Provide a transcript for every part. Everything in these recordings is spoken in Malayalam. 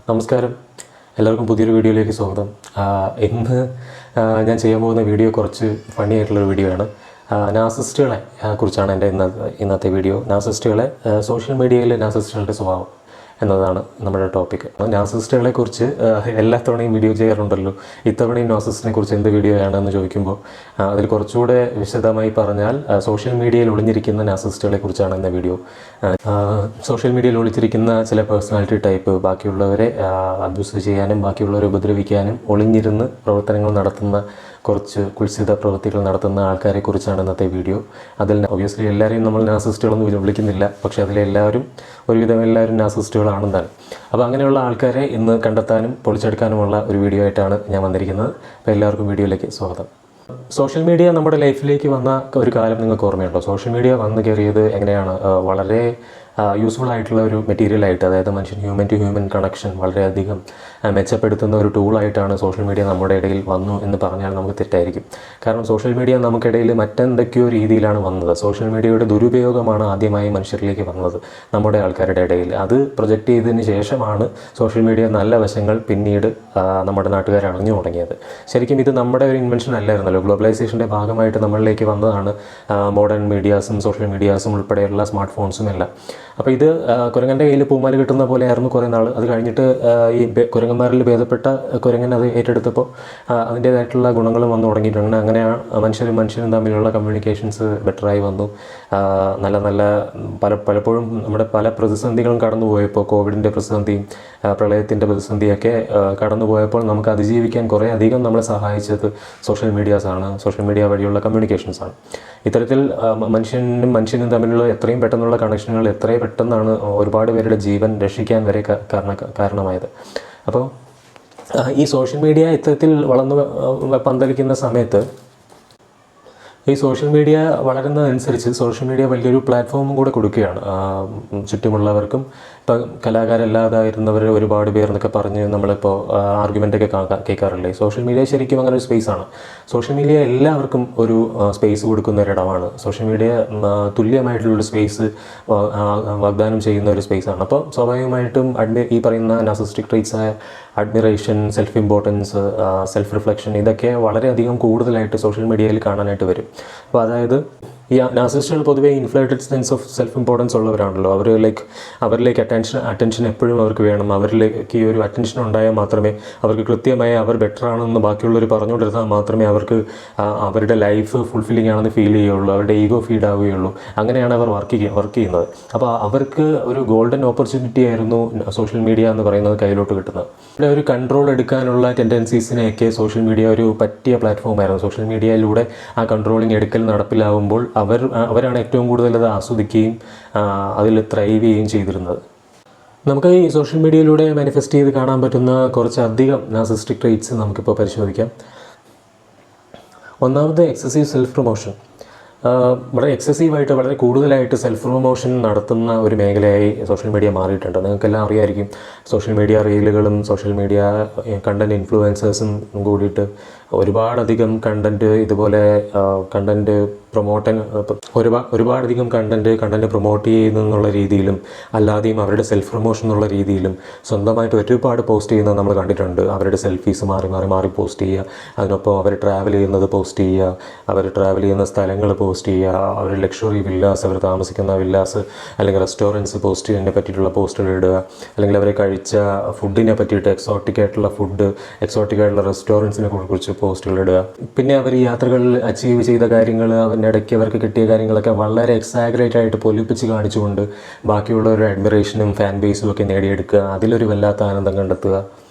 നമസ്കാരം, എല്ലാവർക്കും പുതിയൊരു വീഡിയോയിലേക്ക് സ്വാഗതം. ഇന്ന് ഞാൻ ചെയ്യാൻ പോകുന്ന വീഡിയോ കുറച്ച് ഫണ്ണി ആയിട്ടുള്ളൊരു വീഡിയോ ആണ്. നാർസിസ്റ്റുകളെ കുറിച്ചാണ് എൻ്റെ ഇന്നത്തെ വീഡിയോ. നാർസിസ്റ്റുകളെ, സോഷ്യൽ മീഡിയയിൽ നാർസിസ്റ്റുകളുടെ സ്വഭാവം എന്നതാണ് നമ്മുടെ ടോപ്പിക്. നാർസിസ്റ്റുകളെ കുറിച്ച് എല്ലാ തവണയും വീഡിയോ ചെയ്യാറുണ്ടല്ലോ. ഇത്തവണയും നാർസിസ്റ്റിനെ കുറിച്ച് എന്ത് വീഡിയോ ആണെന്ന് ചോദിക്കുമ്പോൾ അതിൽ കുറച്ചുകൂടെ വിശദമായി പറഞ്ഞാൽ സോഷ്യൽ മീഡിയയിൽ ഒളിഞ്ഞിരിക്കുന്ന നാർസിസ്റ്റുകളെ കുറിച്ചാണ് എന്ന വീഡിയോ. സോഷ്യൽ മീഡിയയിൽ ഒളിച്ചിരിക്കുന്ന ചില പേഴ്സണാലിറ്റി ടൈപ്പ് ബാക്കിയുള്ളവരെ അബ്യൂസ് ചെയ്യാനും ബാക്കിയുള്ളവരെ ഉപദ്രവിക്കാനും ഒളിഞ്ഞിരുന്ന് പ്രവർത്തനങ്ങൾ നടത്തുന്ന കുറച്ച് കുൽസിത പ്രവൃത്തികൾ നടത്തുന്ന ആൾക്കാരെ കുറിച്ചാണ് ഇന്നത്തെ വീഡിയോ. അതിൽ ഒബ്വിയസ്ലി എല്ലാവരെയും നമ്മൾ നാർസിസ്റ്റുകളൊന്നും വിളിക്കുന്നില്ല, പക്ഷേ അതിലെല്ലാവരും ഒരുവിധം എല്ലാവരും നാർസിസ്റ്റുകളാണെന്നാണ്. അപ്പോൾ അങ്ങനെയുള്ള ആൾക്കാരെ ഇന്ന് കണ്ടെത്താനും പൊളിച്ചെടുക്കാനുമുള്ള ഒരു വീഡിയോ ആയിട്ടാണ് ഞാൻ വന്നിരിക്കുന്നത്. അപ്പോൾ എല്ലാവർക്കും വീഡിയോയിലേക്ക് സ്വാഗതം. സോഷ്യൽ മീഡിയ നമ്മുടെ ലൈഫിലേക്ക് വന്ന ഒരു കാലം നിങ്ങൾക്ക് ഓർമ്മയുണ്ടോ? സോഷ്യൽ മീഡിയ വന്ന് കയറിയത് എങ്ങനെയാണ്? വളരെ യൂസ്ഫുൾ ആയിട്ടുള്ള ഒരു മെറ്റീരിയലായിട്ട്, അതായത് ഹ്യൂമൻ ടു ഹ്യൂമൻ കണക്ഷൻ വളരെയധികം മെച്ചപ്പെടുത്തുന്ന ഒരു ടൂളായിട്ടാണ് സോഷ്യൽ മീഡിയ നമ്മുടെ ഇടയിൽ വന്നു എന്ന് പറഞ്ഞാൽ നമുക്ക് തെറ്റായിരിക്കും. കാരണം സോഷ്യൽ മീഡിയ നമുക്കിടയിൽ മറ്റെന്തൊക്കെയോ രീതിയിലാണ് വന്നത്. സോഷ്യൽ മീഡിയയുടെ ദുരുപയോഗമാണ് ആദ്യമായി മനുഷ്യരിലേക്ക് വന്നത് നമ്മുടെ ആൾക്കാരുടെ ഇടയിൽ. അത് പ്രൊജക്റ്റ് ചെയ്തതിന് ശേഷമാണ് സോഷ്യൽ മീഡിയ നല്ല വശങ്ങൾ പിന്നീട് നമ്മുടെ നാട്ടുകാർ അറിഞ്ഞു തുടങ്ങിയത്. ശരിക്കും ഇത് നമ്മുടെ ഒരു ഇൻവെൻഷൻ അല്ലായിരുന്നല്ലോ. ഗ്ലോബലൈസേഷൻ്റെ ഭാഗമായിട്ട് നമ്മളിലേക്ക് വന്നതാണ് മോഡേൺ മീഡിയാസും സോഷ്യൽ മീഡിയാസും ഉൾപ്പെടെയുള്ള സ്മാർട്ട് ഫോൺസും എല്ലാം. അപ്പോൾ ഇത് കുരങ്ങൻ്റെ കയ്യിൽ പൂമാല കിട്ടുന്ന പോലെയായിരുന്നു കുറേ നാൾ. അത് കഴിഞ്ഞിട്ട് ഈ കുരങ്ങന്മാരിൽ ഭേദപ്പെട്ട കുരങ്ങൻ അത് ഏറ്റെടുത്തപ്പോൾ അതിൻ്റേതായിട്ടുള്ള ഗുണങ്ങളും വന്നു തുടങ്ങിയിട്ടുണ്ട്. അങ്ങനെ മനുഷ്യരും തമ്മിലുള്ള കമ്മ്യൂണിക്കേഷൻസ് ബെറ്ററായി വന്നു. നല്ല നല്ല പലപ്പോഴും നമ്മുടെ പല പ്രതിസന്ധികളും കടന്നു പോയപ്പോൾ, കോവിഡിൻ്റെ പ്രതിസന്ധിയും പ്രളയത്തിൻ്റെ പ്രതിസന്ധിയൊക്കെ കടന്നു പോയപ്പോൾ നമുക്ക് അതിജീവിക്കാൻ കുറേ അധികം നമ്മളെ സഹായിച്ചത് സോഷ്യൽ മീഡിയാസാണ്, സോഷ്യൽ മീഡിയ വഴിയുള്ള കമ്മ്യൂണിക്കേഷൻസാണ്. ഇത്തരത്തിൽ മനുഷ്യനും തമ്മിലുള്ള എത്രയും പെട്ടെന്നുള്ള കണക്ഷനുകൾ എത്രയും പെട്ടെന്നാണ് ഒരുപാട് പേരുടെ ജീവൻ രക്ഷിക്കാൻ വരെ കാരണമായത്. അപ്പോൾ ഈ സോഷ്യൽ മീഡിയ ഇത്തരത്തിൽ വളർന്നു പന്തലിക്കുന്ന സമയത്ത്, ഈ സോഷ്യൽ മീഡിയ വളരുന്നതനുസരിച്ച് സോഷ്യൽ മീഡിയ വലിയൊരു പ്ലാറ്റ്ഫോമും കൂടെ കൊടുക്കുകയാണ് ചുറ്റുമുള്ളവർക്കും. ഇപ്പം കലാകാരല്ലാതായിരുന്നവർ ഒരുപാട് പേർ എന്നൊക്കെ പറഞ്ഞ് നമ്മളിപ്പോൾ ആർഗ്യുമെൻ്റൊക്കെ കേൾക്കാറില്ലേ. സോഷ്യൽ മീഡിയ ശരിക്കും അങ്ങനെ ഒരു സ്പേസാണ്. സോഷ്യൽ മീഡിയ എല്ലാവർക്കും ഒരു സ്പേസ് കൊടുക്കുന്ന ഒരിടമാണ്. സോഷ്യൽ മീഡിയ തുല്യമായിട്ടുള്ളൊരു സ്പേസ് വാഗ്ദാനം ചെയ്യുന്ന ഒരു സ്പേസാണ്. അപ്പോൾ സ്വാഭാവികമായിട്ടും ഈ പറയുന്ന നാർസിസ്റ്റിക് ട്രെയ്റ്റ്സായ admiration, self importance, self reflection, ഇതൊക്കെ വളരെയധികം കൂടുതലായിട്ട് സോഷ്യൽ മീഡിയയിൽ കാണാനായിട്ട് വരും. അപ്പോൾ അതായത് ഈ നാർസിസ്റ്റുകൾ പൊതുവേ inflated sense of self importance ഉള്ളവരാണല്ലോ. അവരിലേക്ക് അറ്റൻഷൻ എപ്പോഴും അവർക്ക് വേണം. അവരിലേക്ക് ഈ ഒരു അറ്റൻഷൻ ഉണ്ടായാൽ മാത്രമേ അവർക്ക് കൃത്യമായി അവർ ബെറ്റർ ആണെന്ന് ബാക്കിയുള്ളവർ പറഞ്ഞുകൊണ്ടിരുന്നാൽ മാത്രമേ അവർക്ക് അവരുടെ ലൈഫ് ഫുൾഫില്ലിംഗ് ആണെന്ന് ഫീൽ ചെയ്യുകയുള്ളൂ, അവരുടെ ഈഗോ ഫീഡ് ആവുകയുള്ളൂ. അങ്ങനെയാണ് അവർ വർക്ക് ചെയ്യുന്നത്. അപ്പോൾ അവർക്ക് ഒരു ഗോൾഡൻ ഓപ്പർച്യൂണിറ്റി ആയിരുന്നു സോഷ്യൽ മീഡിയ എന്ന് പറയുന്നത് കയ്യിലോട്ട് കിട്ടുന്നത്. ഇവിടെ ഒരു കൺട്രോൾ എടുക്കാനുള്ള ടെൻഡൻസീസിനെയൊക്കെ സോഷ്യൽ മീഡിയ ഒരു പറ്റിയ പ്ലാറ്റ്ഫോമായിരുന്നു. സോഷ്യൽ മീഡിയയിലൂടെ ആ കൺട്രോളിങ് എടുക്കൽ നടപ്പിലാവുമ്പോൾ അവരാണ് ഏറ്റവും കൂടുതൽ അത് ആസ്വദിക്കുകയും അതിൽ ത്രൈവ് ചെയ്യുകയും ചെയ്തിരുന്നത്. നമുക്ക് ഈ സോഷ്യൽ മീഡിയയിലൂടെ മാനിഫെസ്റ്റ് ചെയ്ത് കാണാൻ പറ്റുന്ന കുറച്ചധികം നാർസിസ്റ്റിക് ട്രെയ്റ്റ്സ് നമുക്കിപ്പോൾ പരിശോധിക്കാം. ഒന്നാമത് എക്സസീവ് സെൽഫ് പ്രൊമോഷൻ. വളരെ എക്സസീവായിട്ട്, വളരെ കൂടുതലായിട്ട് സെൽഫ് പ്രൊമോഷൻ നടത്തുന്ന ഒരു മേഖലയായി സോഷ്യൽ മീഡിയ മാറിയിട്ടുണ്ട്. നിങ്ങൾക്കെല്ലാം അറിയാമായിരിക്കും. സോഷ്യൽ മീഡിയ റീലുകളും സോഷ്യൽ മീഡിയ കണ്ടൻറ് ഇൻഫ്ലുവൻസേഴ്സും കൂടിയിട്ട് ഒരുപാടധികം കണ്ടൻറ്റ്, ഇതുപോലെ കണ്ടൻറ്റ് ഒരുപാടധികം കണ്ടൻറ്റ് പ്രൊമോട്ട് ചെയ്യുന്നുള്ള രീതിയിലും അല്ലാതെയും അവരുടെ സെൽഫ് പ്രൊമോഷൻ എന്നുള്ള രീതിയിലും സ്വന്തമായിട്ട് ഒരുപാട് പോസ്റ്റ് ചെയ്യുന്നത് നമ്മൾ കണ്ടിട്ടുണ്ട്. അവരുടെ സെൽഫീസ് മാറി പോസ്റ്റ് ചെയ്യുക, അതിനൊപ്പം അവർ ട്രാവൽ ചെയ്യുന്നത് പോസ്റ്റ് ചെയ്യുക, അവർ ട്രാവൽ ചെയ്യുന്ന സ്ഥലങ്ങൾ പോസ്റ്റ് ചെയ്യുക, അവർ ലക്ഷറി വില്ലാസ്, അവർ താമസിക്കുന്ന വില്ലാസ് അല്ലെങ്കിൽ റെസ്റ്റോറൻറ്റ്സ് പോസ്റ്റ് ചെയ്യുന്നതിനെ പറ്റിയിട്ടുള്ള പോസ്റ്റുകൾ ഇടുക, അല്ലെങ്കിൽ അവർ കഴിച്ച ഫുഡിനെ പറ്റിയിട്ട് എക്സോട്ടിക് ആയിട്ടുള്ള റെസ്റ്റോറൻറ്റ്സിനെ കുറിച്ച് പോസ്റ്റുകൾ ഇടുക. പിന്നെ അവർ യാത്രകളിൽ അച്ചീവ് ചെയ്ത കാര്യങ്ങൾ, അതിനിടയ്ക്ക് അവർക്ക് കിട്ടിയ കാര്യങ്ങളൊക്കെ വളരെ എക്സാഗ്രേറ്റ് ആയിട്ട് പൊലിപ്പിച്ച് കാണിച്ചുകൊണ്ട് ബാക്കിയുള്ളവരുടെ അഡ്മിറേഷനും ഫാൻ ബേസും ഒക്കെ നേടിയെടുക്കുക, അതിലൊരു വല്ലാത്ത ആനന്ദം കണ്ടെത്തുക.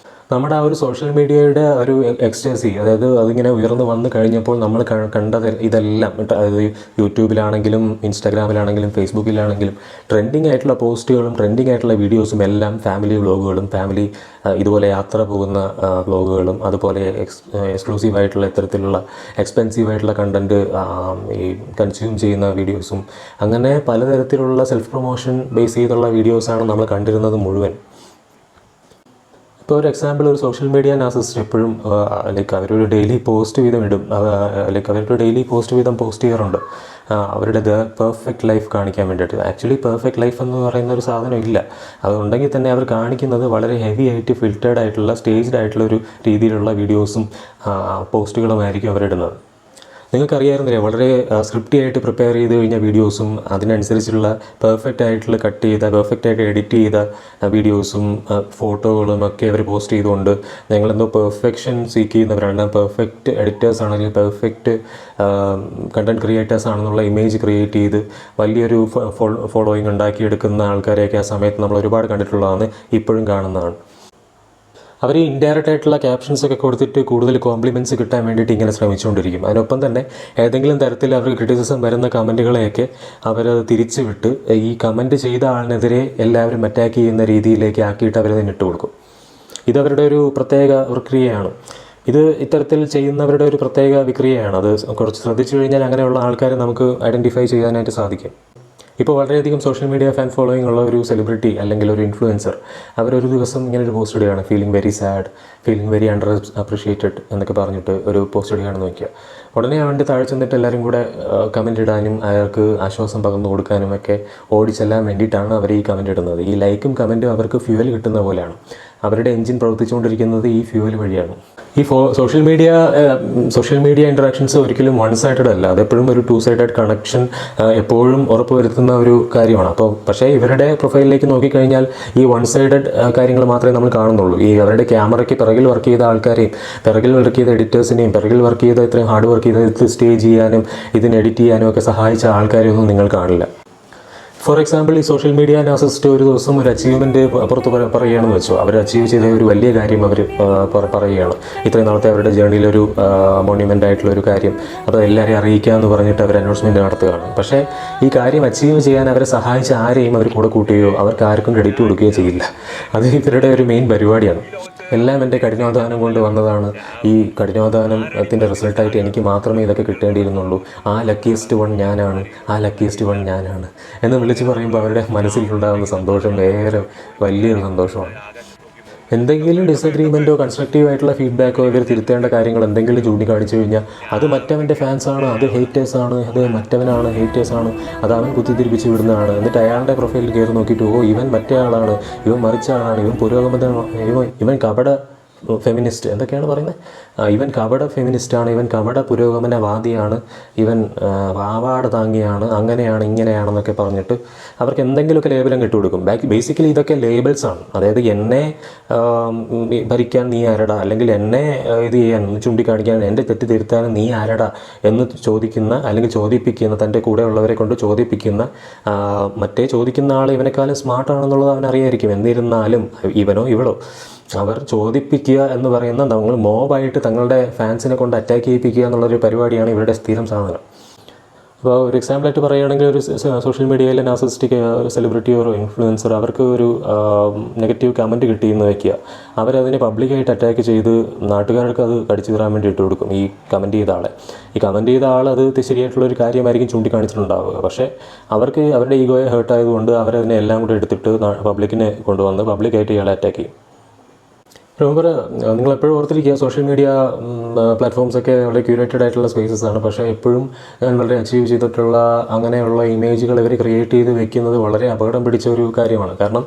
നമ്മുടെ ആ ഒരു സോഷ്യൽ മീഡിയയുടെ ഒരു എക്സ്റ്റസി, അതായത് അതിങ്ങനെ ഉയർന്നു വന്നു കഴിഞ്ഞപ്പോൾ നമ്മൾ കണ്ടത് ഇതെല്ലാം, അതായത് യൂട്യൂബിലാണെങ്കിലും ഇൻസ്റ്റാഗ്രാമിലാണെങ്കിലും ഫേസ്ബുക്കിലാണെങ്കിലും ട്രെൻഡിങ് ആയിട്ടുള്ള പോസ്റ്റുകളും ട്രെൻഡിങ് ആയിട്ടുള്ള വീഡിയോസും എല്ലാം ഫാമിലി വ്ളോഗുകളും, ഇതുപോലെ യാത്ര പോകുന്ന വ്ളോഗുകളും, അതുപോലെ എക്സ്ക്ലൂസീവായിട്ടുള്ള ഇത്തരത്തിലുള്ള എക്സ്പെൻസീവായിട്ടുള്ള കണ്ടൻറ്റ് ഈ കൺസ്യൂം ചെയ്യുന്ന വീഡിയോസും, അങ്ങനെ പലതരത്തിലുള്ള സെൽഫ് പ്രൊമോഷൻ ബേസ് ചെയ്തുള്ള വീഡിയോസാണ് നമ്മൾ കണ്ടിരുന്നത് മുഴുവൻ. ഇപ്പോൾ ഒരു എക്സാമ്പിൾ, ഒരു സോഷ്യൽ മീഡിയ നാർസിസിസ്റ്റ് എപ്പോഴും ലൈക്ക് അവരൊരു ഡെയിലി പോസ്റ്റ് വീതം ഇടും, ലൈക്ക് അവരൊരു ഡെയിലി പോസ്റ്റ് വീതം പോസ്റ്റ് ചെയ്യാറുണ്ട് അവരുടെ പെർഫെക്റ്റ് ലൈഫ് കാണിക്കാൻ വേണ്ടിയിട്ട്. ആക്ച്വലി പെർഫെക്റ്റ് ലൈഫ് എന്ന് പറയുന്ന ഒരു സാധനം ഇല്ല. അതുണ്ടെങ്കിൽ തന്നെ അവർ കാണിക്കുന്നത് വളരെ ഹെവി ആയിട്ട് ഫിൽറ്റേർഡ് ആയിട്ടുള്ള സ്റ്റേജ്ഡ് ആയിട്ടുള്ള ഒരു രീതിയിലുള്ള വീഡിയോസും പോസ്റ്റുകളുമായിരിക്കും അവരിടുന്നത്. നിങ്ങൾക്കറിയാമായിരുന്നില്ലേ, വളരെ സ്ക്രിപ്റ്റി ആയിട്ട് പ്രിപ്പയർ ചെയ്ത് കഴിഞ്ഞ വീഡിയോസും അതിനനുസരിച്ചുള്ള പെർഫെക്റ്റ് ആയിട്ടുള്ള കട്ട് ചെയ്ത പെർഫെക്റ്റ് ആയിട്ട് എഡിറ്റ് ചെയ്ത വീഡിയോസും ഫോട്ടോകളും ഒക്കെ അവർ പോസ്റ്റ് ചെയ്തുകൊണ്ട് ഞങ്ങളെന്തോ പെർഫെക്ഷൻ സീക്ക് ചെയ്യുന്നവരാണ്, പെർഫെക്റ്റ് എഡിറ്റേഴ്സ് ആണെങ്കിൽ പെർഫെക്റ്റ് കണ്ടൻറ് ക്രിയേറ്റേഴ്സ് ആണെന്നുള്ള ഇമേജ് ക്രിയേറ്റ് ചെയ്ത് വലിയൊരു ഫോളോയിങ് ഉണ്ടാക്കിയെടുക്കുന്ന ആൾക്കാരെയൊക്കെ ആ സമയത്ത് നമ്മൾ ഒരുപാട് കണ്ടിട്ടുള്ളതാണ്, ഇപ്പോഴും കാണുന്നതാണ്. അവർ ഈ ഇൻഡയറക്റ്റ് ആയിട്ടുള്ള ക്യാപ്ഷൻസ് ഒക്കെ കൊടുത്തിട്ട് കൂടുതൽ കോംപ്ലിമെൻറ്റ്സ് കിട്ടാൻ വേണ്ടിയിട്ട് ഇങ്ങനെ ശ്രമിച്ചുകൊണ്ടിരിക്കും. അതിനൊപ്പം തന്നെ ഏതെങ്കിലും തരത്തിൽ അവർക്ക് ക്രിറ്റിസിസം വരുന്ന കമൻറ്റുകളെയൊക്കെ അവരത് തിരിച്ചു വിട്ട് ഈ കമൻറ്റ് ചെയ്ത ആളിനെതിരെ എല്ലാവരും അറ്റാക്ക് ചെയ്യുന്ന രീതിയിലേക്ക് ആക്കിയിട്ട് അവരതിന് ഇട്ട് കൊടുക്കും. ഇതവരുടെ ഒരു പ്രത്യേക പ്രക്രിയയാണ്. ഇത് ഇത്തരത്തിൽ ചെയ്യുന്നവരുടെ ഒരു പ്രത്യേക വിക്രിയയാണ്. അത് കുറച്ച് ശ്രദ്ധിച്ചു കഴിഞ്ഞാൽ അങ്ങനെയുള്ള ആൾക്കാരെ നമുക്ക് ഐഡൻറ്റിഫൈ ചെയ്യാനായിട്ട് സാധിക്കും. ഇപ്പോൾ വളരെയധികം സോഷ്യൽ മീഡിയ ഫാൻ ഫോളോയിങ് ഉള്ള ഒരു സെലിബ്രിറ്റി അല്ലെങ്കിൽ ഒരു ഇൻഫ്ലുവൻസർ അവരൊരു ദിവസം ഇങ്ങനെ ഒരു പോസ്റ്റ് ഇടുകയാണ്, feeling very sad, feeling very under appreciated എന്നൊക്കെ പറഞ്ഞിട്ട് ഒരു പോസ്റ്റ് ഇടുകയാണെന്ന് നോക്കിയാൽ ഉടനെ അവൻ്റെ താഴെ ചെന്നിട്ട് എല്ലാവരും കൂടെ കമൻറ്റ് ഇടാനും അയാൾക്ക് ആശ്വാസം പകർന്നു കൊടുക്കാനും ഒക്കെ ഓടിച്ചെല്ലാൻ വേണ്ടിയിട്ടാണ് അവർ ഈ കമൻറ്റ് ഇടുന്നത്. ഈ ലൈക്കും കമൻറ്റും അവർക്ക് ഫ്യൂവൽ കിട്ടുന്ന പോലെയാണ്. അവരുടെ എൻജിൻ പ്രവർത്തിച്ചുകൊണ്ടിരിക്കുന്നത് ഈ ഫ്യൂവൽ വഴിയാണ്. ഈ സോഷ്യൽ മീഡിയ ഇൻട്രാക്ഷൻസ് ഒരിക്കലും വൺ സൈഡഡ് അല്ല, അതെപ്പോഴും ഒരു ടു സൈഡഡ് കണക്ഷൻ എപ്പോഴും ഉറപ്പുവരുത്തുന്ന ഒരു കാര്യമാണ്. അപ്പോൾ പക്ഷേ ഇവരുടെ പ്രൊഫൈലിലേക്ക് നോക്കിക്കഴിഞ്ഞാൽ ഈ വൺ സൈഡഡ് കാര്യങ്ങൾ മാത്രമേ നമ്മൾ കാണുന്നുള്ളൂ. ഈ അവരുടെ ക്യാമറയ്ക്ക് പിറകിൽ വർക്ക് ചെയ്ത ആൾക്കാരെയും പിറകിൽ വർക്ക് ചെയ്ത എഡിറ്റേഴ്സിനെയും പിറകിൽ വർക്ക് ചെയ്ത ഇത്രയും ഹാർഡ് വർക്ക് ചെയ്ത് ഇത് സ്റ്റേജ് ചെയ്യാനും ഇതിന് എഡിറ്റ് ചെയ്യാനും ഒക്കെ സഹായിച്ച ആൾക്കാരെയൊന്നും നിങ്ങൾ കാണില്ല. ഫോർ എക്സാമ്പിൾ, ഈ സോഷ്യൽ മീഡിയ നാർസിസിസ്റ്റ് ഒരു ദിവസം ഒരു അച്ചീവ്മെൻറ്റ് പുറത്ത് പറയുകയാണെന്ന് വെച്ചോ, അവർ അച്ചീവ് ചെയ്ത ഒരു വലിയ കാര്യം അവർ പറയുകയാണ്, ഇത്രയും നാളത്തെ അവരുടെ ജേർണിയിലൊരു മോണ്യുമെൻ്റ് ആയിട്ടുള്ള ഒരു കാര്യം, അപ്പോൾ എല്ലാവരെയും അറിയിക്കാമെന്ന് പറഞ്ഞിട്ട് അവർ അനൗൺസ്മെൻറ്റ് നടത്തുകയാണ്. പക്ഷേ ഈ കാര്യം അച്ചീവ് ചെയ്യാൻ അവരെ സഹായിച്ച ആരെയും അവർ കൂടെ കൂട്ടുകയോ അവർക്ക് ആർക്കും ക്രെഡിറ്റ് കൊടുക്കുകയോ ചെയ്യില്ല. അത് ഇവരുടെ ഒരു മെയിൻ പരിപാടിയാണ്. എല്ലാം എൻ്റെ കഠിനാധ്വാനം കൊണ്ട് വന്നതാണ്, ഈ കഠിനാധ്വാനത്തിൻ്റെ റിസൾട്ടായിട്ട് എനിക്ക് മാത്രമേ ഇതൊക്കെ കിട്ടേണ്ടിയിരുന്നുള്ളൂ, ആ ലക്കിയസ്റ്റ് വൺ ഞാനാണ്, ആ ലക്കിയസ്റ്റ് വൺ ഞാനാണ് എന്ന് വിളിച്ച് പറയുമ്പോൾ അവരുടെ മനസ്സിലുണ്ടാകുന്ന സന്തോഷം വേറെ വലിയൊരു സന്തോഷമാണ്. എന്തെങ്കിലും ഡിസഗ്രീമെൻറ്റോ കൺസ്ട്രക്റ്റീവ് ആയിട്ടുള്ള ഫീഡ്ബാക്കോ ഇവർ തിരുത്തേണ്ട കാര്യങ്ങൾ എന്തെങ്കിലും ചൂണ്ടിക്കാണിച്ചു കഴിഞ്ഞാൽ അത് മറ്റവൻ്റെ ഫാൻസാണ്, അത് ഹേറ്റേഴ്സാണ്, അത് മറ്റവനാണ്, ഹേറ്റേഴ്സാണ്, അത് അവൻ കുത്തിത്തിരിപ്പിച്ച് വിടുന്നതാണ്. എന്നിട്ട് അയാളുടെ പ്രൊഫൈലിൽ കയറി നോക്കിയിട്ട് ഓ ഇവൻ മറ്റേ ആളാണ്, ഇവൻ മറിച്ച ആളാണ്, ഇവൻ പുരോഗമന, ഇവൻ കപട ഫെമിനിസ്റ്റ് എന്തൊക്കെയാണ് പറയുന്നത്, ഇവൻ കപട ഫെമിനിസ്റ്റാണ്, ഇവൻ കപട പുരോഗമനവാദിയാണ്, ഇവൻ വാവാട താങ്ങിയാണ്, അങ്ങനെയാണ് ഇങ്ങനെയാണെന്നൊക്കെ പറഞ്ഞിട്ട് അവർക്ക് എന്തെങ്കിലുമൊക്കെ ലേബലും കിട്ടുകൊടുക്കും. ബേസിക്കലി ഇതൊക്കെ ലേബിൾസാണ്. അതായത് എന്നെ ഭരിക്കാൻ നീ ആരടാ, അല്ലെങ്കിൽ എന്നെ ഇത് ചെയ്യാൻ ചൂണ്ടിക്കാണിക്കാൻ, എൻ്റെ തെറ്റ് തിരുത്താനും നീ ആരടാ എന്ന് ചോദിക്കുന്ന അല്ലെങ്കിൽ ചോദിപ്പിക്കുന്ന, തൻ്റെ കൂടെയുള്ളവരെ കൊണ്ട് ചോദിപ്പിക്കുന്ന, മറ്റേ ചോദിക്കുന്ന ആൾ ഇവനെക്കാളും സ്മാർട്ടാണെന്നുള്ളത് അവനറിയായിരിക്കും. എന്നിരുന്നാലും ഇവനോ ഇവളോ അവർ ചോദിപ്പിക്കുക എന്ന് പറയുന്ന തങ്ങൾ മോബായിട്ട് തങ്ങളുടെ ഫാൻസിനെ കൊണ്ട് അറ്റാക്ക് ചെയ്യിപ്പിക്കുക എന്നുള്ളൊരു പരിപാടിയാണ് ഇവരുടെ സ്ഥിരം സാധനം. അപ്പോൾ ഒരു എക്സാമ്പിളായിട്ട് പറയുകയാണെങ്കിൽ ഒരു സോഷ്യൽ മീഡിയയിലെ നാർസിസ്റ്റിക് ഒരു സെലിബ്രിറ്റിയോ ഒരു ഇൻഫ്ലുവൻസർ അവർക്ക് ഒരു നെഗറ്റീവ് കമൻറ്റ് കിട്ടിയെന്ന് വയ്ക്കുക, അവരതിനെ പബ്ലിക്കായിട്ട് അറ്റാക്ക് ചെയ്ത് നാട്ടുകാർക്ക് അത് കടിച്ചു തരാൻ വേണ്ടി ഇട്ട് കൊടുക്കും. ഈ കമൻറ്റ് ചെയ്ത ആളെ, ഈ കമൻറ്റ് ചെയ്ത ആൾ അത് ശരിയായിട്ടുള്ളൊരു കാര്യമായിരിക്കും ചൂണ്ടിക്കാണിച്ചിട്ടുണ്ടാവുക. പക്ഷേ അവർക്ക് അവരുടെ ഈഗോയെ ഹേർട്ടായതുകൊണ്ട് അവരതിനെ എല്ലാം കൂടെ എടുത്തിട്ട് പബ്ലിക്കിനെ കൊണ്ടുവന്ന് പബ്ലിക്കായിട്ട് ഇയാളെ അറ്റാക്ക് ചെയ്യും. റിമെമ്പർ, നിങ്ങളെപ്പോഴും ഓർത്തിരിക്കുക, സോഷ്യൽ മീഡിയ പ്ലാറ്റ്ഫോംസൊക്കെ വളരെ ക്യൂരേറ്റഡ് ആയിട്ടുള്ള സ്പേസസ് ആണ്. പക്ഷേ എപ്പോഴും ഞാൻ വളരെ അച്ചീവ് ചെയ്തിട്ടുള്ള അങ്ങനെയുള്ള ഇമേജുകൾ ഇവർ ക്രിയേറ്റ് ചെയ്ത് വെക്കുന്നത് വളരെ അപകടം പിടിച്ച ഒരു കാര്യമാണ്. കാരണം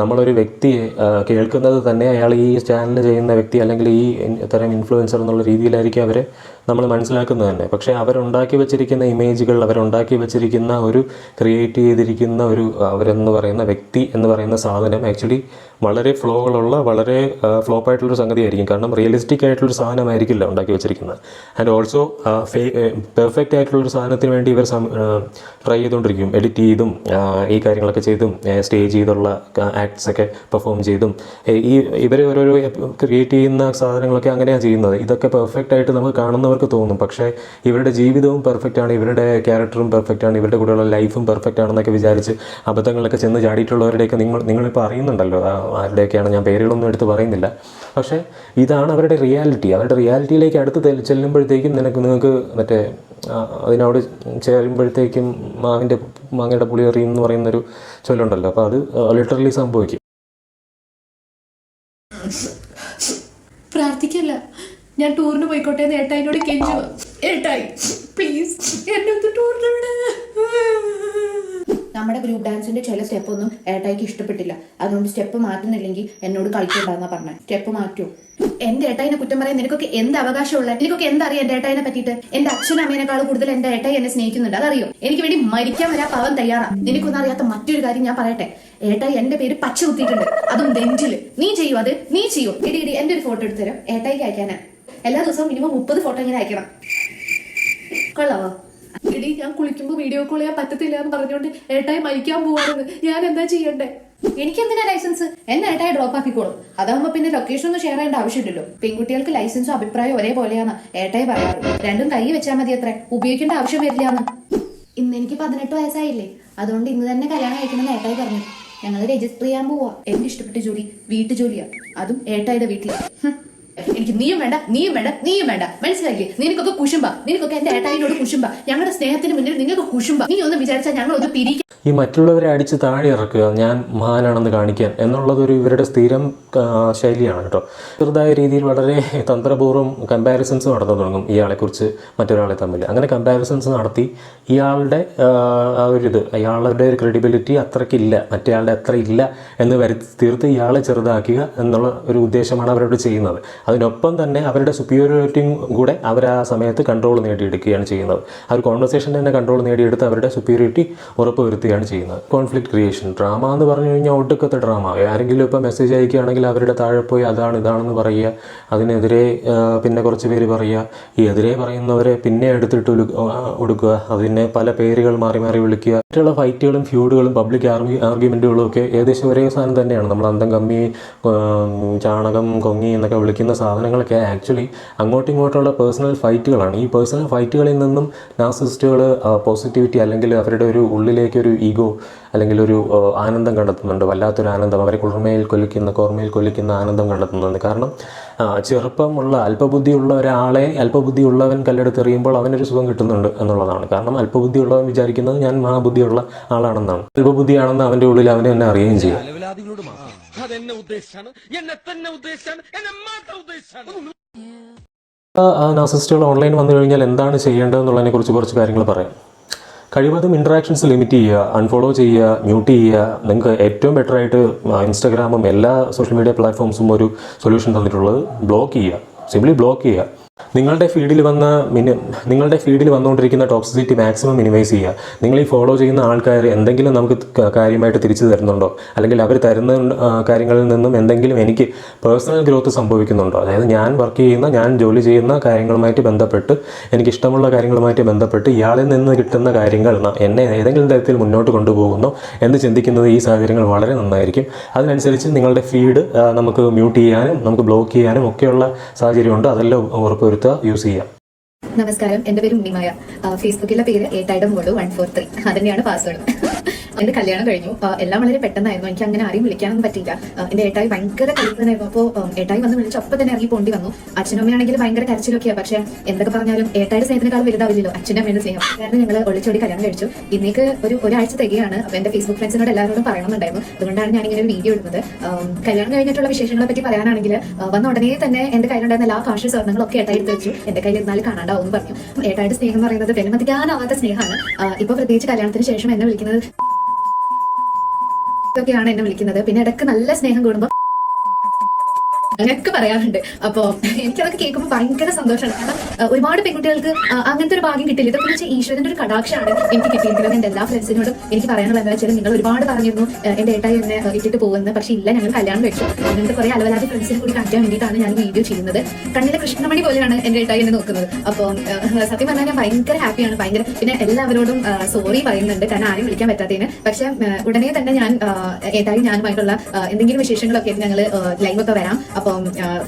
നമ്മളൊരു വ്യക്തിയെ കേൾക്കുന്നത് തന്നെ അയാൾ ഈ ചാനൽ ചെയ്യുന്ന വ്യക്തി അല്ലെങ്കിൽ ഈ തരം ഇൻഫ്ലുവൻസർ എന്നുള്ള രീതിയിലായിരിക്കും അവരെ നമ്മൾ മനസ്സിലാക്കുന്നത് തന്നെ. പക്ഷേ അവരുണ്ടാക്കി വെച്ചിരിക്കുന്ന ഇമേജുകൾ, അവരുണ്ടാക്കി വെച്ചിരിക്കുന്ന ഒരു ക്രിയേറ്റ് ചെയ്തിരിക്കുന്ന ഒരു അവരെന്ന് പറയുന്ന വ്യക്തി എന്ന് പറയുന്ന സാധനം ആക്ച്വലി വളരെ ഫ്ലോകളുള്ള വളരെ ഫ്ലോപ്പായിട്ടുള്ളൊരു സംഗതിയായിരിക്കും. കാരണം റിയലിസ്റ്റിക് ആയിട്ടുള്ളൊരു സാധനമായിരിക്കില്ല ഉണ്ടാക്കി വെച്ചിരിക്കുന്നത്. ആൻഡ് ഓൾസോ പെർഫെക്റ്റ് ആയിട്ടുള്ളൊരു സാധനത്തിന് വേണ്ടി ഇവർ ട്രൈ ചെയ്തുകൊണ്ടിരിക്കും, എഡിറ്റ് ചെയ്തും ഈ കാര്യങ്ങളൊക്കെ ചെയ്തും സ്റ്റേജ് ചെയ്തുള്ള ആക്ട്സൊക്കെ പെർഫോം ചെയ്തും ഇവർ ഓരോരോ ക്രിയേറ്റ് ചെയ്യുന്ന സാധനങ്ങളൊക്കെ അങ്ങനെയാണ് ചെയ്യുന്നത്. ഇതൊക്കെ പെർഫെക്റ്റ് ആയിട്ട് നമുക്ക് കാണുന്നവർക്ക് തോന്നും. പക്ഷേ ഇവരുടെ ജീവിതവും പെർഫെക്റ്റാണ്, ഇവരുടെ ക്യാരക്ടറും പെർഫെക്റ്റാണ്, ഇവരുടെ കൂടെയുള്ള ലൈഫും പെർഫെക്റ്റ് ആണെന്നൊക്കെ വിചാരിച്ച് അബദ്ധങ്ങളൊക്കെ ചെന്ന് ചാടിയിട്ടുള്ളവരുടെയൊക്കെ നിങ്ങളിപ്പോൾ അറിയുന്നുണ്ടല്ലോ, ആരുടെയൊക്കെയാണ്, ഞാൻ പേരുകളൊന്നും എടുത്ത് പറയുന്നില്ല. പക്ഷേ ഇതാണ് അവരുടെ റിയാലിറ്റി. അവരുടെ റിയാലിറ്റിയിലേക്ക് അടുത്ത് ചെല്ലുമ്പോഴത്തേക്കും നിങ്ങൾക്ക് മറ്റേ അതിനോട് ചേരുമ്പോഴത്തേക്കും മാങ്ങയുടെ പുളി എറിയും എന്ന് പറയുന്നൊരു ചൊല്ലുണ്ടല്ലോ, അപ്പോൾ അത് ലിറ്ററലി സംഭവിക്കും. പ്രാർത്ഥിക്കല്ല, ഞാൻ ടൂറിന് പോയിക്കോട്ടെ എന്ന് ഏട്ടായിനോട് കെഞ്ചുക. ഏട്ടായി പ്ലീസ് എന്നെ ഒന്ന് ടൂറിന് വിട. നമ്മുടെ ഗ്രൂപ്പ് ഡാൻസിന്റെ ചില സ്റ്റെപ്പ് ഒന്നും ഏട്ടായിക്ക് ഇഷ്ടപ്പെട്ടില്ല. അതുകൊണ്ട് സ്റ്റെപ്പ് മാറ്റുന്നില്ലെങ്കിൽ എന്നോട് കളിക്കണ്ടെന്നാ പറഞ്ഞത്. സ്റ്റെപ്പ് മാറ്റൂ. എന്റെ ഏട്ടായിനെ കുറ്റം പറയാൻ നിനക്കൊക്കെ എന്ത് അവകാശമുള്ള? എനിക്കൊക്കെ എന്തറിയാം എന്റെ ഏട്ടായിനെ പറ്റിയിട്ട്? എന്റെ അച്ഛനും അമ്മേനേക്കാൾ കൂടുതൽ എന്റെ ഏട്ടായി എന്നെ സ്നേഹിക്കുന്നുണ്ട്, അതറിയോ? എനിക്ക് വേണ്ടി മരിക്കാൻ വരാ പവൻ തയ്യാറാ. നിനക്കൊന്നും അറിയാത്ത മറ്റൊരു കാര്യം ഞാൻ പറയട്ടെ. ഏട്ടായി എന്റെ പേര് പച്ച കുത്തിയിട്ടുണ്ട്, അതും നെഞ്ചില്. നീ ചെയ്യൂ, അത് നീ ചെയ്യൂ. ഇടി എന്റെ ഒരു ഫോട്ടോ എടുത്തുതരും, ഏട്ടായിക്ക് അയക്കാനാ. എല്ലാ ദിവസവും മിനിമം 30 ഫോട്ടോ ഇങ്ങനെ അയക്കണം. കൊള്ളാവോ? എടി, ഞാൻ കുളിക്കുമ്പോ വീഡിയോ കോൾ ചെയ്യാൻ പറ്റത്തില്ല എന്ന് പറഞ്ഞുകൊണ്ട് ഏട്ടായി മരിക്കാൻ പോവാണെന്ന്. ഞാൻ എന്താ ചെയ്യണ്ടേ? എനിക്ക് എന്തിനാ ലൈസൻസ്? എന്നെ ഏട്ടായി ഡ്രോപ്പ് ആക്കിക്കോളും. അതാവുമ്പോ പിന്നെ ലൊക്കേഷൻ ഒന്നും ഷെയർ ചെയ്യേണ്ട ആവശ്യമില്ലല്ലോ. പെൺകുട്ടികൾക്ക് ലൈസൻസും അഭിപ്രായം ഒരേപോലെയാണ് ഏട്ടായി പറയാറ്. രണ്ടും കൈ വെച്ചാൽ മതി, അത്ര ഉപയോഗിക്കേണ്ട ആവശ്യം വരില്ലാന്ന്. ഇന്ന് എനിക്ക് 18 വയസ്സായില്ലേ, അതുകൊണ്ട് ഇന്ന് തന്നെ കല്യാണം കഴിക്കണമെന്ന് ഏട്ടായി പറഞ്ഞു. ഞങ്ങൾ രജിസ്റ്റർ ചെയ്യാൻ പോവാ. എനിക്ക് ഇഷ്ടപ്പെട്ട ജോലി വീട്ടു ജോലിയാ, അതും ഏട്ടായിയുടെ വീട്ടില്. എനിക്ക് നീയും വേണ്ട, നീയും വേണ്ട, നീയും വേണ്ട, മനസ്സിലായില്ലേ? നിനക്കൊക്കെ കുശുമ്പ, നിനക്കൊക്കെ എന്റെ ഏട്ടായിനോട് കുശുമ്പ. ഞങ്ങളുടെ സ്നേഹത്തിന് മുന്നിൽ നിങ്ങൾക്ക് കുശുമ്പ. നീ ഒന്ന് വിചാരിച്ചാൽ ഞങ്ങൾ ഒന്ന് പിരിക്കും. ഈ മറ്റുള്ളവരെ അടിച്ച് താഴെ ഇറക്കുക, ഞാൻ മഹാനാണെന്ന് കാണിക്കാൻ എന്നുള്ളതൊരു ഇവരുടെ സ്ഥിരം ശൈലിയാണ് കേട്ടോ. ചെറുതായ രീതിയിൽ വളരെ തന്ത്രപൂർവ്വം കമ്പാരിസൺസ് നടന്നു തുടങ്ങും ഇയാളെക്കുറിച്ച് മറ്റൊരാളെ തമ്മിൽ. അങ്ങനെ കമ്പാരിസൺസ് നടത്തി ഇയാളുടെ അയാളുടെ ഒരു ക്രെഡിബിലിറ്റി അത്രയ്ക്കില്ല, മറ്റേയാളുടെ അത്ര ഇല്ല എന്ന് വരുത്തി തീർത്ത് ഇയാളെ ചെറുതാക്കുക എന്നുള്ള ഒരു ഉദ്ദേശമാണ് അവരോട് ചെയ്യുന്നത്. അതിനൊപ്പം തന്നെ അവരുടെ സുപ്പീരിയോറിറ്റിയും കൂടെ അവർ ആ സമയത്ത് കൺട്രോൾ നേടിയെടുക്കുകയാണ് ചെയ്യുന്നത്. ആ ഒരു കോൺവെർസേഷൻ തന്നെ കൺട്രോൾ നേടിയെടുത്ത് അവരുടെ സുപ്പീരിയോറിറ്റി ഉറപ്പുവരുത്തുകയാണ് ചെയ്യുന്നത്. കോൺഫ്ലിക്റ്റ് ക്രിയേഷൻ, ഡ്രാമ എന്ന് പറഞ്ഞു കഴിഞ്ഞാൽ ഒടുക്കത്തെ ഡ്രാമ. ആരെങ്കിലും ഇപ്പോൾ മെസ്സേജ് അയക്കുകയാണെങ്കിൽ അവരുടെ താഴെ പോയി ഇതാണെന്ന് പറയുക, അതിനെതിരെ പിന്നെ കുറച്ച് പേര് പറയുക, ഈ എതിരെ പറയുന്നവരെ പിന്നെ എടുത്തിട്ട് കൊടുക്കുക, അതിനെ പല പേരുകൾ മാറി മാറി വിളിക്കുക. മറ്റുള്ള ഫൈറ്റുകളും ഫ്യൂഡുകളും പബ്ലിക് ആർഗ്യുമെൻറ്റുകളും ഒക്കെ ഏകദേശം ഒരേ സാധനം തന്നെയാണ്. നമ്മൾ അന്തം കമ്മി, ചാണകം, കൊങ്ങി എന്നൊക്കെ വിളിക്കുന്ന സാധനങ്ങളൊക്കെ ആക്ച്വലി അങ്ങോട്ടും ഇങ്ങോട്ടുള്ള പേഴ്സണൽ ഫൈറ്റുകളാണ്. ഈ പേഴ്സണൽ ഫൈറ്റുകളിൽ നിന്നും നാർസിസ്റ്റുകൾ പോസിറ്റിവിറ്റി അല്ലെങ്കിൽ അവരുടെ ഒരു ഉള്ളിലേക്ക് ഒരു ഈഗോ അല്ലെങ്കിൽ ഒരു ആനന്ദം കണ്ടെത്തുന്നുണ്ട്. വല്ലാത്തൊരു ആനന്ദം, അവരെ കോർമയിൽ കൊല്ലിക്കുന്ന ആനന്ദം കണ്ടെത്തുന്നുണ്ട്. കാരണം ചെറുപ്പമുള്ള അല്പബുദ്ധിയുള്ള ഒരാളെ അല്പബുദ്ധിയുള്ളവൻ കല്ലെടുത്തെറിയുമ്പോൾ അവനൊരു സുഖം കിട്ടുന്നുണ്ട് എന്നുള്ളതാണ്. കാരണം അല്പബുദ്ധിയുള്ളവൻ വിചാരിക്കുന്നത് ഞാൻ മഹാബുദ്ധിയുള്ള ആളാണെന്നാണ്. അല്പബുദ്ധിയാണെന്ന് അവൻ്റെ ഉള്ളിൽ അവനെ തന്നെ അറിയുകയും ചെയ്യും. നാർസിസ്റ്റുകൾ ഓൺലൈൻ വന്നു കഴിഞ്ഞാൽ എന്താണ് ചെയ്യേണ്ടതെന്നുള്ളതിനെ കുറിച്ച് കുറച്ച് കാര്യങ്ങൾ പറയാം. കഴിവതും ഇൻട്രാക്ഷൻസ് ലിമിറ്റ് ചെയ്യുക, അൺഫോളോ ചെയ്യുക, മ്യൂട്ട് ചെയ്യുക. നിങ്ങൾക്ക് ഏറ്റവും ബെറ്ററായിട്ട് ഇൻസ്റ്റാഗ്രാമും എല്ലാ സോഷ്യൽ മീഡിയ പ്ലാറ്റ്ഫോംസും ഒരു സൊല്യൂഷൻ തന്നിട്ടുള്ളത് ബ്ലോക്ക് ചെയ്യുക, സിംപ്ലി ബ്ലോക്ക് ചെയ്യുക. നിങ്ങളുടെ ഫീഡിൽ വന്നുകൊണ്ടിരിക്കുന്ന ടോക്സിസിറ്റി മാക്സിമം മിനിമൈസ് ചെയ്യുക. നിങ്ങൾ ഈ ഫോളോ ചെയ്യുന്ന ആൾക്കാർ എന്തെങ്കിലും നമുക്ക് കാര്യമായിട്ട് തിരിച്ചു തരുന്നുണ്ടോ, അല്ലെങ്കിൽ അവർ തരുന്ന കാര്യങ്ങളിൽ നിന്നും എന്തെങ്കിലും എനിക്ക് പേഴ്സണൽ ഗ്രോത്ത് സംഭവിക്കുന്നുണ്ടോ? അതായത് ഞാൻ ജോലി ചെയ്യുന്ന കാര്യങ്ങളുമായിട്ട് ബന്ധപ്പെട്ട്, എനിക്കിഷ്ടമുള്ള കാര്യങ്ങളുമായിട്ട് ബന്ധപ്പെട്ട് ഇയാളിൽ നിന്ന് കിട്ടുന്ന കാര്യങ്ങൾ എന്നെ ഏതെങ്കിലും തരത്തിൽ മുന്നോട്ട് കൊണ്ടുപോകുന്നോ എന്ന് ചിന്തിക്കുന്നത് ഈ സാഹചര്യങ്ങൾ വളരെ നന്നായിരിക്കും. അതിനനുസരിച്ച് നിങ്ങളുടെ ഫീഡ് നമുക്ക് മ്യൂട്ട് ചെയ്യാനും നമുക്ക് ബ്ലോക്ക് ചെയ്യാനും ഒക്കെയുള്ള സാഹചര്യമുണ്ട്. അതെല്ലാം ഉറപ്പുവരുത്തുക, യൂസ് ചെയ്യാം. നമസ്കാരം, എന്റെ പേര് ഉണ്ണിമായ. ഫേസ്ബുക്കിലെ പേര് ഏട്ടായിയുടെ മോള് 143, അതന്നെയാണ് പാസ്വേഡ്. എന്റെ കല്യാണം കഴിഞ്ഞു. എല്ലാം വളരെ പെട്ടെന്നായിരുന്നു. എനിക്ക് അങ്ങനെ ആരെയും വിളിക്കാനൊന്നും പറ്റിയില്ല. എന്റെ ഏട്ടായി ഭയങ്കര കലിപ്പനായിരുന്നു. അപ്പോൾ ഏട്ടായി വന്ന് വിളിച്ച് അപ്പം തന്നെ ഇറങ്ങി പോണ്ടി വന്നു. അച്ഛനും അമ്മയാണെങ്കിൽ ഭയങ്കര കരച്ചിലൊക്കെയാണ്. പക്ഷെ എന്തൊക്കെ പറഞ്ഞാലും ഏട്ടായുടെ സ്നേഹത്തിനേക്കാൾ വലുതാവില്ലല്ലോ അച്ഛൻ്റെ അമ്മയുടെ സ്നേഹം. കാരണം ഞങ്ങൾ ഒളിച്ചോടി കല്യാണം കഴിച്ചു. ഇന്നേക്ക് ഒരാഴ്ച തികയാണ്. അപ്പോൾ എന്റെ ഫേസ്ബുക്ക് ഫ്രണ്ട്സിനോട് എല്ലാവരോടും പറയണമെന്നുണ്ടായിരുന്നു. അതുകൊണ്ടാണ് ഞാൻ ഇങ്ങനെ ഒരു വീഡിയോ ഇടുന്നത്. കല്യാണം കഴിഞ്ഞിട്ടുള്ള വിശേഷങ്ങളെ പറ്റി പറയാനാണെങ്കിൽ വന്ന ഉടനെ തന്നെ എന്റെ കയ്യിലുണ്ടായിരുന്ന എല്ലാ കാശ് സ്വർണ്ണങ്ങളൊക്കെ ഏട്ടായി എടുത്ത് വെച്ചു. എന്റെ കയ്യിൽ ഇരുന്നാൽ കാണാണ്ടാവും എന്ന് പറഞ്ഞു. ഏട്ടായുടെ സ്നേഹം എന്ന് പറയുന്നത് വിലമതിക്കാനാവാത്ത സ്നേഹമാണ്. ഇപ്പൊ പ്രത്യേകിച്ച് കല്യാണത്തിന് ശേഷം എന്നെ വിളിക്കുന്നത് ൊക്കെയാണ് എന്നെ വിളിക്കുന്നത്. പിന്നെ ഇടയ്ക്ക് നല്ല സ്നേഹം കൂടുമ്പോൾ അങ്ങനെയൊക്കെ പറയാറുണ്ട്. അപ്പോൾ എനിക്കതൊക്കെ കേൾക്കുമ്പോൾ ഭയങ്കര സന്തോഷമാണ്. കാരണം ഒരുപാട് പെൺകുട്ടികൾക്ക് അങ്ങനത്തെ ഒരു ഭാഗ്യം കിട്ടില്ല. ഇതൊക്കെ വെച്ചാൽ ഈശ്വരന്റെ ഒരു കടാക്ഷമാണ് എനിക്ക് കിട്ടിയിരിക്കുന്നത്. എന്റെ എല്ലാ ഫ്രണ്ട്സിനോടും എനിക്ക് പറയാനുള്ളത് എന്താ വെച്ചാൽ, നിങ്ങൾ ഒരുപാട് പറഞ്ഞിരുന്നു എന്റെ ഏട്ടായി എന്നെ ഇട്ടിട്ട് പോകുന്നത്. പക്ഷേ ഇല്ല, ഞങ്ങൾ കല്യാണം കഴിച്ചു. അങ്ങനത്തെ കുറെ അലവലാതി ഫ്രണ്ട്സിനെ കൂടി കാണിക്കാൻ വേണ്ടിയിട്ടാണ് ഞാൻ വീഡിയോ ചെയ്യുന്നത്. കണ്ണിലെ കൃഷ്ണമണി പോലെയാണ് എന്റെ ഏട്ടായി എന്നെ നോക്കുന്നത്. അപ്പോൾ സത്യം പറഞ്ഞാൽ ഞാൻ ഭയങ്കര ഹാപ്പിയാണ്. പിന്നെ എല്ലാവരോടും സോറി പറയുന്നുണ്ട്, കാരണം ആരും വിളിക്കാൻ പറ്റാത്തതിന്. പക്ഷെ ഉടനെ തന്നെ ഏട്ടായി ഞാനുമായിട്ടുള്ള എന്തെങ്കിലും വിശേഷങ്ങളൊക്കെ ഞങ്ങൾ ലൈവൊക്കെ വരാം. അപ്പം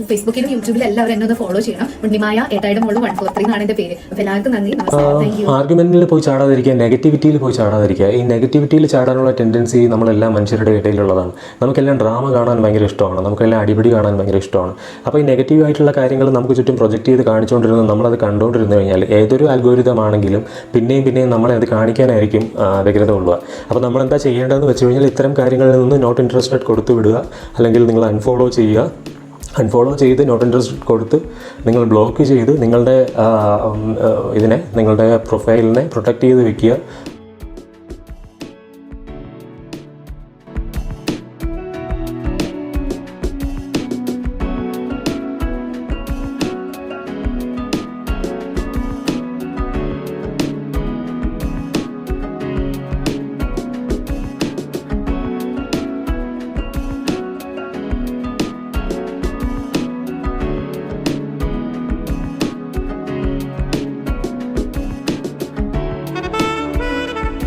ഫേസ്ബുക്കിലും യൂട്യൂബിലും എല്ലാവരും എന്നെ ഒന്ന് ഫോളോ ചെയ്യണം. ഉണ്ണിമായ ഏട്ടായിയുടെ മോള് 143 എന്നാണ് എന്റെ പേര്. അപ്പോൾ എല്ലാവർക്കും നന്ദി, നമസ്കാരം, താങ്ക് യു. ആർഗ്യുമെന്റിൽ പോയി ചാടാതിരിക്കുക, നെഗറ്റിവിറ്റിയിൽ പോയി ചാടാതിരിക്കുക. ഈ നെഗറ്റിവിറ്റിയിൽ ചാടാനുള്ള ടെൻഡൻസി നമ്മളെല്ലാം മനുഷ്യരുടെ ഇടയിലുള്ളതാണ്. നമുക്കെല്ലാം ഡ്രാമ കാണാൻ ഭയങ്കര ഇഷ്ടമാണ്, നമുക്കെല്ലാം അടിപിടി കാണാൻ ഭയങ്കര ഇഷ്ടമാണ്. അപ്പോൾ ഈ നെഗറ്റീവായിട്ടുള്ള കാര്യങ്ങൾ നമുക്ക് ചുറ്റും പ്രൊജക്റ്റ് ചെയ്ത് കാണിച്ചുകൊണ്ടിരുന്നത് നമ്മളത് കണ്ടുകൊണ്ടിരുന്നു കഴിഞ്ഞാൽ ഏതൊരു അൽഗോരിതം ആണെങ്കിലും പിന്നെയും നമ്മളെ അത് കാണിക്കാനായിരിക്കും വ്യഗ്രത കൊള്ളുക. അപ്പോൾ നമ്മളെന്താ ചെയ്യേണ്ടതെന്ന് വെച്ച് കഴിഞ്ഞാൽ ഇത്തരം കാര്യങ്ങളിൽ നിന്ന് നോട്ട് ഇൻട്രസ്റ്റഡ് കൊടുത്തു വിടുക, അല്ലെങ്കിൽ നിങ്ങൾ അൺഫോളോ ചെയ്യുക, അൺഫോളോ ചെയ്ത് നോട്ട് ഇൻട്രസ്റ്റഡ് കൊടുത്ത് നിങ്ങൾ ബ്ലോക്ക് ചെയ്ത് നിങ്ങളുടെ ഇതിനെ, നിങ്ങളുടെ പ്രൊഫൈലിനെ പ്രൊട്ടക്റ്റ് ചെയ്ത് വെക്കുക.